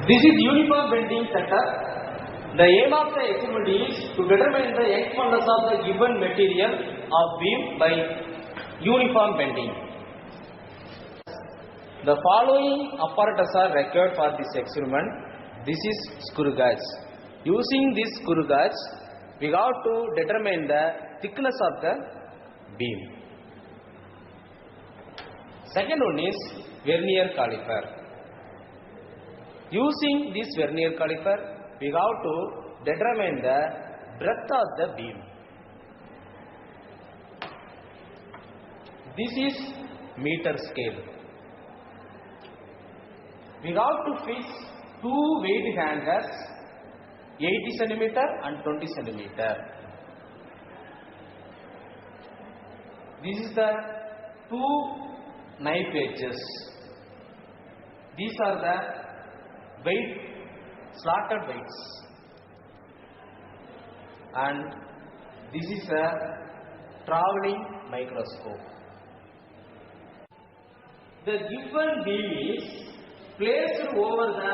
This is uniform bending setup. The aim of the experiment is to determine the Young's modulus of the given material of beam by uniform bending. The following apparatus are required for this experiment. This is screw gauge. Using this screw gauge, we have to determine the thickness of the beam. Second one is vernier caliper. Using this vernier caliper, we have to determine the breadth of the beam. This is meter scale. We have to fix two weight hangers, 80 cm and 20 cm. This is the two knife edges. These are the slotted weights, and this is a travelling microscope. The given beam is placed over the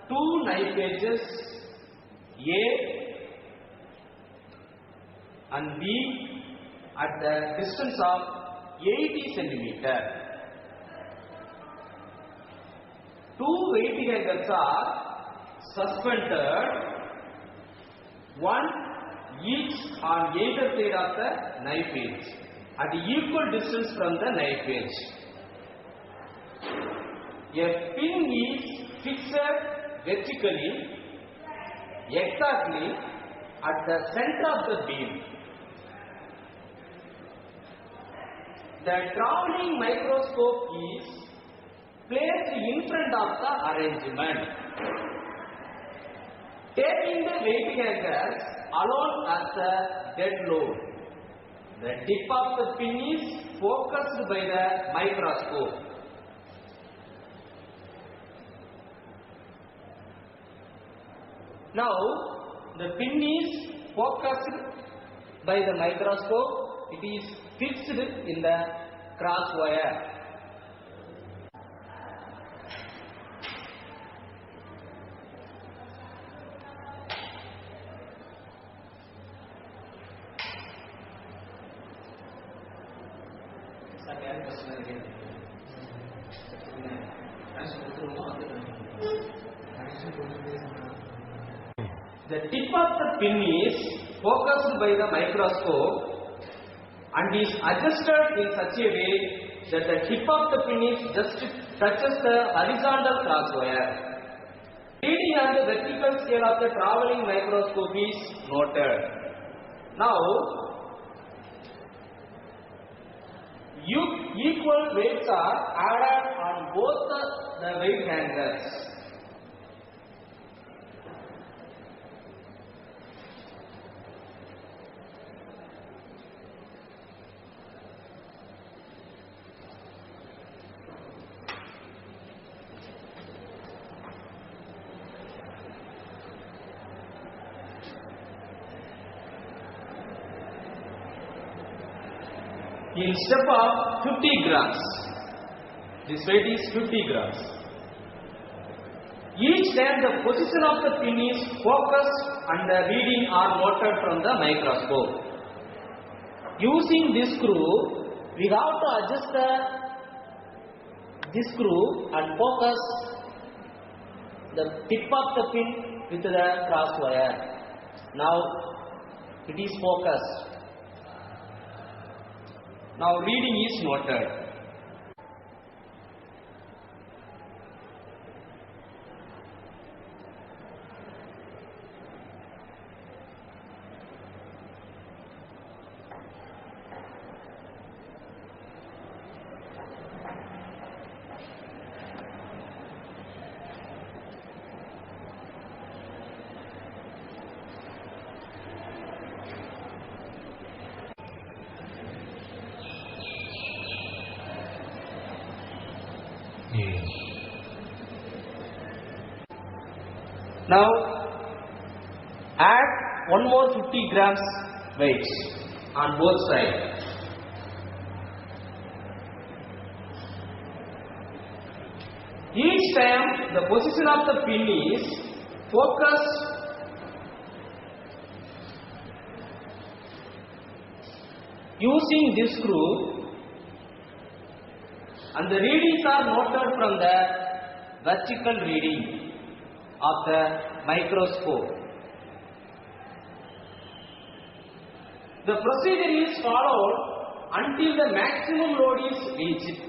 two knife edges A and B at the distance of 80 cm. Two weight hangers are suspended, one each on either side of the knife edge at equal distance from the knife edge. A pin is fixed vertically exactly at the center of the beam. The travelling microscope is placed in front of the arrangement. Taking the weight hangers alone as the dead load, the tip of the pin is focused by the microscope. Now, the pin is focused by the microscope. It is fixed in the cross wire. The tip of the pin is focused by the microscope and is adjusted in such a way that the tip of the pin is just touches the horizontal cross wire. Reading on the vertical scale of the travelling microscope is noted. Now, equal weights are added on both the weight hangers. In step of 50 grams, this weight is 50 grams. Each time the position of the pin is focused and the reading are noted from the microscope. Using this screw, we have to adjust this screw and focus the tip of the pin with the cross wire. Now it is focused. Now reading is noted. Now add one more 50 grams weights on both sides. Each time the position of the pin is focused using this screw, and the readings are noted from the vertical reading of the microscope. The procedure is followed until the maximum load is reached.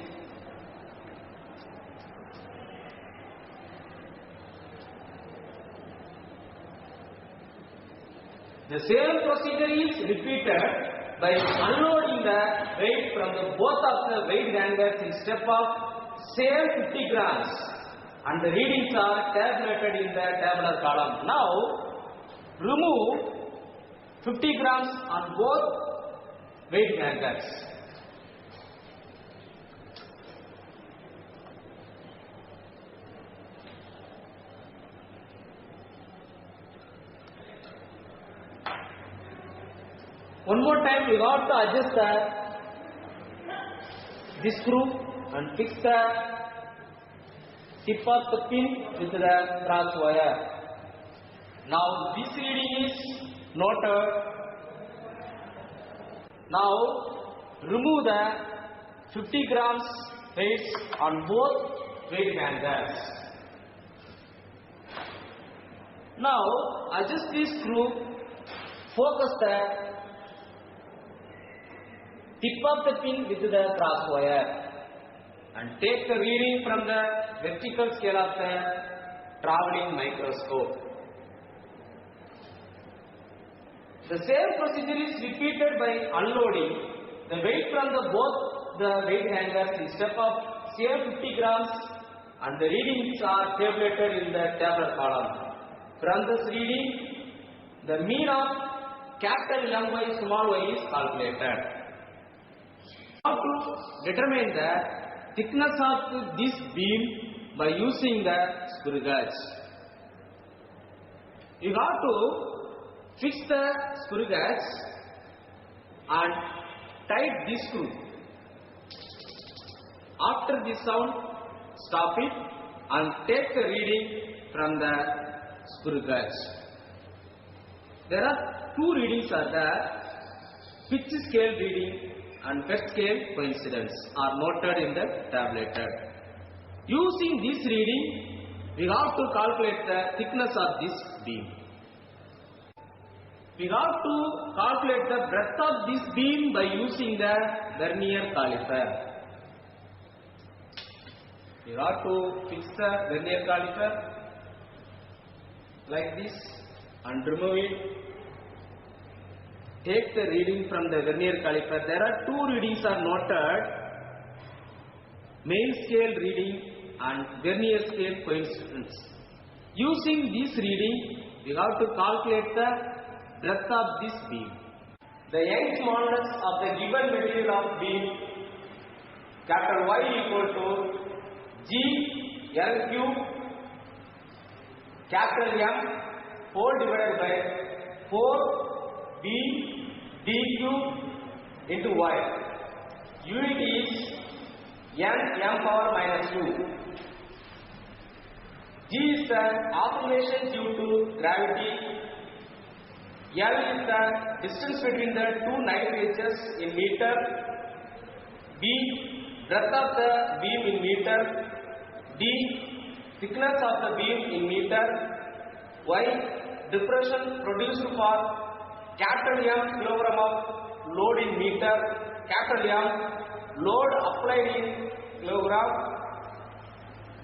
The same procedure is repeated by unloading the weight from the both of the weight hangers in step of same 50 grams, and the readings are tabulated in the tabular column. Now remove 50 grams on both weight hangers. One more time, we got to adjust this screw and fix the tip of the pin with the cross wire. Now this reading is noted. Now remove the 50 grams weights on both weight hangers. Now adjust this screw, focus the tip of the pin with the cross wire, and take the reading from the vertical scale of the traveling microscope. The same procedure is repeated by unloading the weight from the both the weight hangers in step of same 50 grams, and the readings are tabulated in the tabular column. From this reading, the mean of capital M by small y is calculated. How to determine the thickness of this beam by using the screw gauge? You have to fix the screw gauge and tight this screw. After this sound, stop it and take the reading from the screw gauge. There are two readings are there: pitch scale reading and first scale coincidence are noted in the tabulated. Using this reading, we have to calculate the thickness of this beam. We have to calculate the breadth of this beam by using the vernier caliper. We have to fix the vernier caliper like this and remove it. Take the reading from the vernier caliper. There are two readings are noted: main scale reading and vernier scale coincidence. Using this reading, we have to calculate the breadth of this beam. The Young's modulus of the given material of beam capital Y equal to G L cube capital M whole divided by 4 B D cube into Y. Unit is N M power minus 2. G is the acceleration due to gravity. L is the distance between the two knife edges in meter. B, breadth of the beam in meter. D, thickness of the beam in meter. Y, depression produced for capital M kilogram of load in meter. Capital M, load applied in kilogram.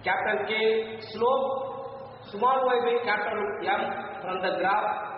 Capital K, slope small y by capital M from the graph.